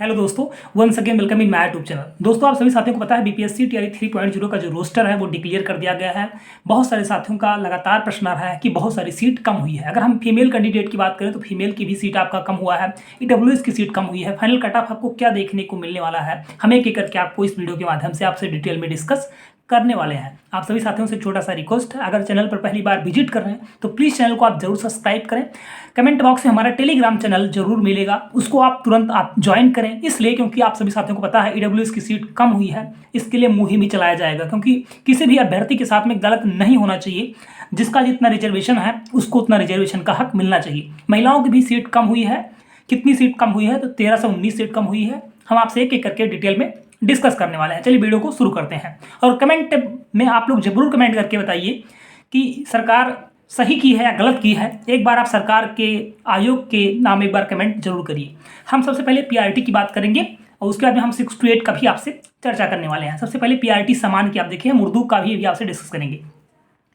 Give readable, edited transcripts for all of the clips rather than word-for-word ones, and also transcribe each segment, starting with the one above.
Hello दोस्तों, once again welcome in my YouTube channel. दोस्तों, आप सभी साथियों को पता है बीपीएससी टीआरई 3.0 का जो रोस्टर है वो डिक्लेयर कर दिया गया है। बहुत सारे साथियों का लगातार प्रश्न आ रहा है कि बहुत सारी सीट कम हुई है। अगर हम फीमेल कैंडिडेट की बात करें तो फीमेल की भी सीट आपका कम हुआ है, ईडब्ल्यूएस की सीट कम हुई है। फाइनल कट ऑफ आपको क्या देखने को मिलने वाला है, हम एक एक करके आपको इस वीडियो के माध्यम से आपसे डिटेल में डिस्कस करने वाले हैं। आप सभी साथियों से छोटा सा रिक्वेस्ट है, अगर चैनल पर पहली बार विजिट कर रहे हैं तो प्लीज़ चैनल को आप जरूर सब्सक्राइब करें। कमेंट बॉक्स में हमारा टेलीग्राम चैनल जरूर मिलेगा, उसको आप तुरंत आप ज्वाइन करें, इसलिए क्योंकि आप सभी साथियों को पता है ईडब्ल्यूएस की सीट कम हुई है। इसके लिए मुहिम ही चलाया जाएगा, क्योंकि किसी भी अभ्यर्थी के साथ में गलत नहीं होना चाहिए। जिसका जितना रिजर्वेशन है उसको उतना रिजर्वेशन का हक मिलना चाहिए। महिलाओं की भी सीट कम हुई है। कितनी सीट कम हुई है? तो 13 से 19 सीट कम हुई है। हम आपसे एक एक करके डिटेल में डिस्कस करने वाले हैं। चलिए वीडियो को शुरू करते हैं। और कमेंट में आप लोग जरूर कमेंट करके बताइए कि सरकार सही की है या गलत की है। एक बार आप सरकार के आयोग के नाम एक बार कमेंट जरूर करिए। हम सबसे पहले पीआरटी की बात करेंगे और उसके बाद में हम 6 to 8 का भी आपसे चर्चा करने वाले हैं। सबसे पहले पीआरटी सामान्य की आप देखिए, हम उर्दू का भी आपसे डिस्कस करेंगे।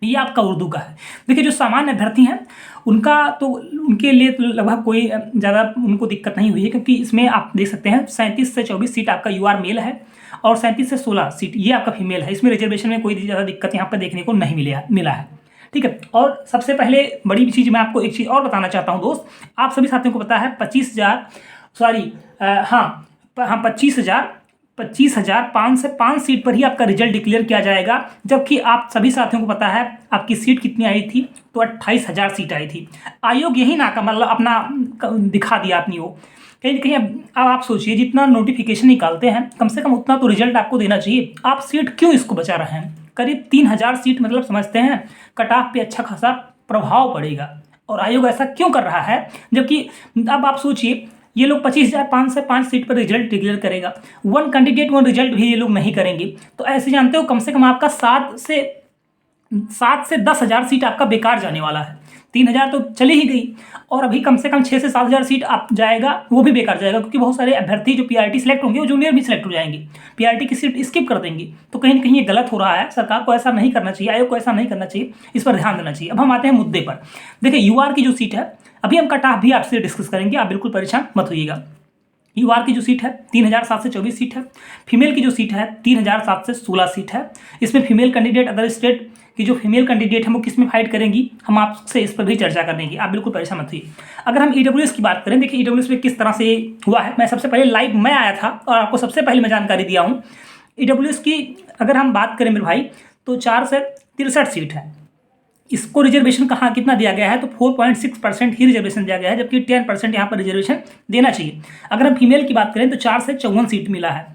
ये आपका उर्दू का है। देखिए, जो सामान्य अभ्यर्थी हैं उनका तो उनके लिए तो लगभग कोई ज़्यादा उनको दिक्कत नहीं हुई है, क्योंकि इसमें आप देख सकते हैं 37 से 24 सीट आपका यूआर मेल है और 37 से 16 सीट ये आपका फीमेल है। इसमें रिजर्वेशन में कोई ज़्यादा दिक्कत यहाँ पर देखने को नहीं मिला है। ठीक है। और सबसे पहले बड़ी चीज़ मैं आपको एक चीज़ और बताना चाहता हूँ दोस्त, आप सभी साथियों को पता है 25,005 से 5 सीट पर ही आपका रिजल्ट डिक्लेयर किया जाएगा। जबकि आप सभी साथियों को पता है आपकी सीट कितनी आई थी, तो 28,000 सीट आई थी। आयोग यही ना मतलब अपना दिखा दिया अपनी वो कहीं कहीं। अब आप सोचिए, जितना नोटिफिकेशन निकालते हैं कम से कम उतना तो रिजल्ट आपको देना चाहिए। आप सीट क्यों इसको बचा रहे हैं? करीब 3,000 सीट मतलब समझते हैं कट ऑफ पे अच्छा खासा प्रभाव पड़ेगा, और आयोग ऐसा क्यों कर रहा है? जबकि अब आप सोचिए, ये लोग 25,005 से 5 सीट पर रिजल्ट डिक्लेयर करेगा, 1 कैंडिडेट 1 रिजल्ट भी ये लोग नहीं करेंगे। तो ऐसे जानते हो कम से कम आपका 7 से 10,000 सीट आपका बेकार जाने वाला है। 3,000 तो चली ही गई, और अभी कम से कम 6 से 7,000 सीट आप जाएगा, वो भी बेकार जाएगा, क्योंकि बहुत सारे अभ्यर्थी जो पीआरटी सेलेक्ट होंगे वो जूनियर भी सिलेक्ट हो जाएंगे, पीआरटी की सीट स्किप कर देंगे। तो कहीं ना कहीं ये गलत हो रहा है। सरकार को ऐसा नहीं करना चाहिए, आयोग को ऐसा नहीं करना चाहिए, इस पर ध्यान देना चाहिए। अब हम आते हैं मुद्दे पर। देखिए, यूआर की जो सीट है अभी हम कट ऑफ भी आपसे डिस्कस करेंगे, आप बिल्कुल परेशान मत होइएगा। यूआर की जो सीट है 3,007 से 24 सीट है। फीमेल की जो सीट है 3,007 से 16 सीट है। इसमें फीमेल कैंडिडेट अदर स्टेट की जो फीमेल कैंडिडेट है वो किस में फाइट करेंगी, हम आपसे इस पर भी चर्चा करेंगे, आप बिल्कुल परेशान मत होइए। अगर हम ईडब्ल्यूएस की बात करें, देखिए ईडब्ल्यूएस में किस तरह से हुआ है। मैं सबसे पहले लाइव मैं आया था और आपको सबसे पहले मैं जानकारी दिया हूँ। ईडब्ल्यूएस की अगर हम बात करें मेरे भाई, तो 4 से 63 सीट है। इसको रिजर्वेशन कहाँ कितना दिया गया है, तो 4.6% ही रिजर्वेशन दिया गया है, जबकि 10% यहाँ पर रिजर्वेशन देना चाहिए। अगर हम फीमेल की बात करें तो 4 से 54 सीट मिला है।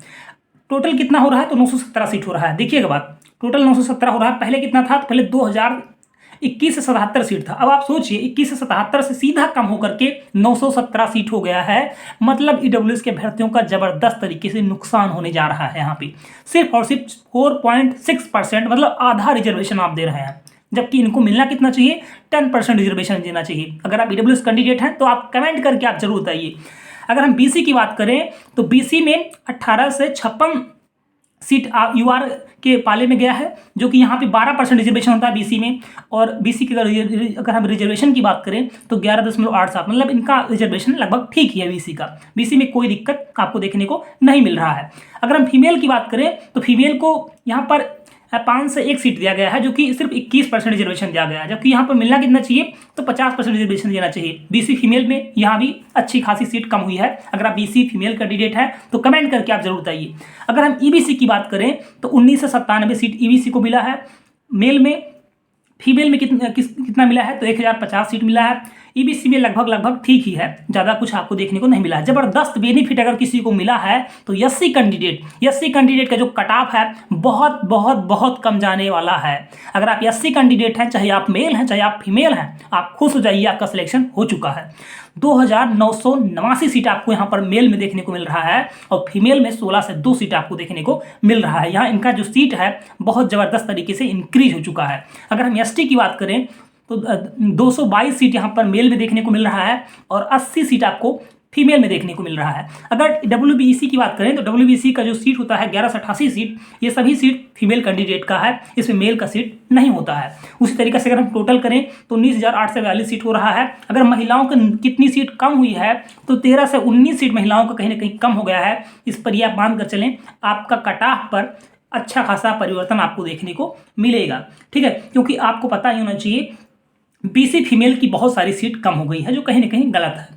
टोटल कितना हो रहा है, तो 917 सीट हो रहा है। देखिएगा बात, टोटल 917 हो रहा है। पहले कितना था, तो पहले 2021 से 77 सीट था। अब आप सोचिए 21 से 77 से सीधा कम होकर के 917 सीट हो गया है। मतलब ईडब्ल्यूएस के अभ्यर्थियों का जबरदस्त तरीके से नुकसान होने जा रहा है। यहाँ पे सिर्फ और सिर्फ 4.6% मतलब आधा रिजर्वेशन आप दे रहे हैं, जबकि इनको मिलना कितना चाहिए, 10% रिजर्वेशन देना चाहिए। अगर आप ईडब्ल्यूएस कैंडिडेट हैं तो आप कमेंट करके आप जरूर बताइए। अगर हम बीसी की बात करें तो बीसी में 18 से 56 सीट यूआर के पाले में गया है, जो कि यहाँ पे 12% रिजर्वेशन होता है बीसी में। और बीसी की अगर हम रिजर्वेशन की बात करें तो 11.87 मतलब इनका रिजर्वेशन लगभग ठीक ही है बीसी का। बीसी में कोई दिक्कत आपको देखने को नहीं मिल रहा है। अगर हम फीमेल की बात करें तो फीमेल को यहाँ पर 5 से 1 सीट दिया गया है, जो कि सिर्फ 21% रिजर्वेशन दिया गया है, जबकि यहाँ पर मिलना कितना चाहिए, तो 50% रिजर्वेशन देना चाहिए। बीसी फीमेल में यहाँ भी अच्छी खासी सीट कम हुई है। अगर आप बीसी फीमेल कैंडिडेट हैं तो कमेंट करके आप जरूर बताइए। अगर हम ईबीसी की बात करें तो 19 से 97 सीट ईबीसी को मिला है मेल में। फीमेल में कितना मिला है, तो 1,050 सीट मिला है। ईबीसी में लगभग ठीक ही है, ज़्यादा कुछ आपको देखने को नहीं मिला है। जबरदस्त बेनिफिट अगर किसी को मिला है तो एससी कैंडिडेट का जो कट ऑफ है बहुत कम जाने वाला है। अगर आप एससी कैंडिडेट हैं, चाहे आप मेल हैं चाहे आप फीमेल हैं, आप खुश हो जाइए, आपका सिलेक्शन हो चुका है। 2,989 सीट आपको यहाँ पर मेल में देखने को मिल रहा है, और फीमेल में 16 से 2 सीट आपको देखने को मिल रहा है। यहाँ इनका जो सीट है बहुत ज़बरदस्त तरीके से इंक्रीज हो चुका है। अगर हम एसटी की बात करें तो 222 सीट यहाँ पर मेल में देखने को मिल रहा है, और 80 सीट आपको फीमेल में देखने को मिल रहा है। अगर WBC की बात करें तो WBC का जो सीट होता है 1188 सीट, ये सभी सीट फीमेल कैंडिडेट का है, इसमें मेल का सीट नहीं होता है। उसी तरीके से अगर हम टोटल करें तो 19,842 सीट हो रहा है। अगर महिलाओं की कितनी सीट कम हुई है तो 13 से 19 सीट महिलाओं का कहीं ना कहीं कम हो गया है। इस पर यह आप मान कर चलें, आपका कट ऑफ पर अच्छा खासा परिवर्तन आपको देखने को मिलेगा, ठीक है। क्योंकि आपको पता ही होना चाहिए BC फीमेल की बहुत सारी सीट कम हो गई है, जो कहीं ना कहीं गलत है,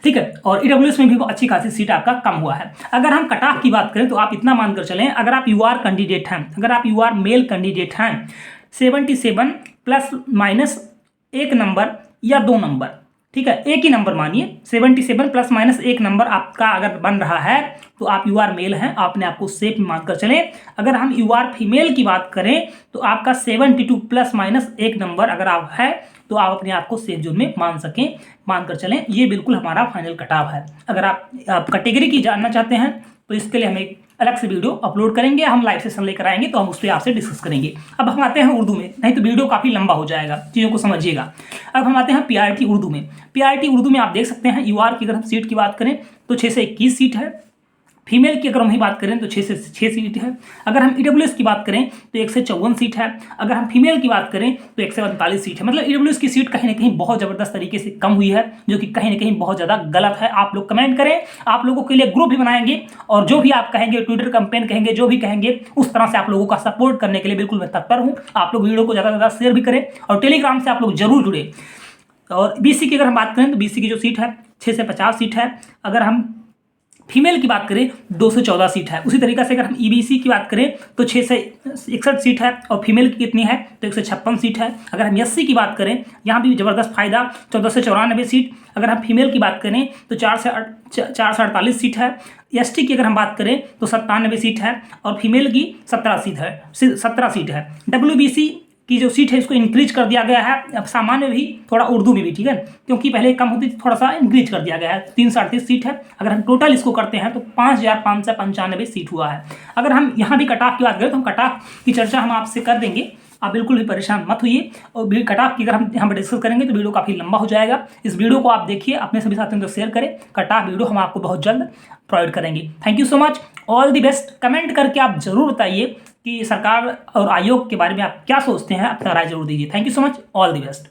ठीक है। और EWS में भी अच्छी खासी सीट आपका कम हुआ है। अगर हम कट ऑफ की बात करें तो आप इतना मानकर चलें, अगर आप UR कैंडिडेट हैं, अगर आप UR मेल कैंडिडेट हैं, 77 प्लस माइनस 1 नंबर या 2 नंबर, ठीक है, एक ही नंबर मानिए, 77 प्लस माइनस 1 नंबर आपका अगर बन रहा है तो आप UR मेल हैं, आपने आपको सेफ मानकर चलें। अगर हम UR फीमेल की बात करें तो आपका 72 प्लस माइनस 1 नंबर अगर आप है तो आप अपने आप को सेफ जोन में मानकर चलें। ये बिल्कुल हमारा फाइनल कट ऑफ है। अगर आप कैटेगरी की जानना चाहते हैं तो इसके लिए हम एक अलग से वीडियो अपलोड करेंगे, हम लाइव सेशन लेकर आएंगे तो हम उस पर आपसे डिस्कस करेंगे। अब हम आते हैं उर्दू में, नहीं तो वीडियो काफ़ी लंबा हो जाएगा, चीज़ों को समझिएगा। अब हम आते हैं PRT उर्दू में। PRT उर्दू में आप देख सकते हैं UR की अगर हम सीट की बात करें तो 6 से 21 सीट है। फीमेल की अगर हम ही बात करें तो 6 से 6 सीट है। अगर हम EWS की बात करें तो 1 से 54 सीट है। अगर हम फीमेल की बात करें तो 1 से 45 सीट है। मतलब EWS की सीट कहीं ना कहीं बहुत ज़बरदस्त तरीके से कम हुई है, जो कि कहीं ना कहीं बहुत ज़्यादा गलत है। आप लोग कमेंट करें, आप लोगों के लिए ग्रुप भी बनाएंगे और जो भी आप कहेंगे, ट्विटर कैंपेन कहेंगे, जो भी कहेंगे उस तरह से आप लोगों का सपोर्ट करने के लिए बिल्कुल मैं तत्पर हूँ। आप लोग वीडियो को ज़्यादा से ज़्यादा शेयर भी करें और टेलीग्राम से आप लोग जरूर जुड़े। और BC की अगर हम बात करें तो BC की जो सीट है 6 से 50 सीट है। अगर हम फीमेल की बात करें 2 से 14 सीट है। उसी तरीके से अगर हम EBC की बात करें तो 6 से 61 सीट है और फीमेल की कितनी है तो 156 सीट है। अगर हम SC की बात करें, यहाँ भी ज़बरदस्त फायदा, 14 से 94 सीट। अगर हम फीमेल की बात करें तो 4 से 48 सीट है। ST की अगर हम बात करें तो 97 सीट है और फीमेल की 17 सीट है। WBC की जो सीट है इसको इंक्रीज कर दिया गया है, अब सामान्य भी थोड़ा उर्दू में भी, ठीक है, क्योंकि पहले कम होती थी, थोड़ा सा इंक्रीज कर दिया गया है। 338 सीट है। अगर हम टोटल इसको करते हैं तो 5,595 सीट हुआ है। अगर हम यहाँ भी कट ऑफ की बात करें तो हम कट ऑफ की चर्चा हम आपसे कर देंगे, आप बिल्कुल भी परेशान मत होइए। और कट ऑफ की अगर हम यहाँ पर डिस्कस करेंगे तो वीडियो काफ़ी लंबा हो जाएगा। इस वीडियो को आप देखिए, अपने सभी साथियों को शेयर करें। कट ऑफ वीडियो हम आपको बहुत जल्द प्रोवाइड करेंगे। Thank you so much, all the best. Comment करके आप जरूर बताइए कि सरकार और आयोग के बारे में आप क्या सोचते हैं, अपना राय जरूर दीजिए। Thank you so much, all the best.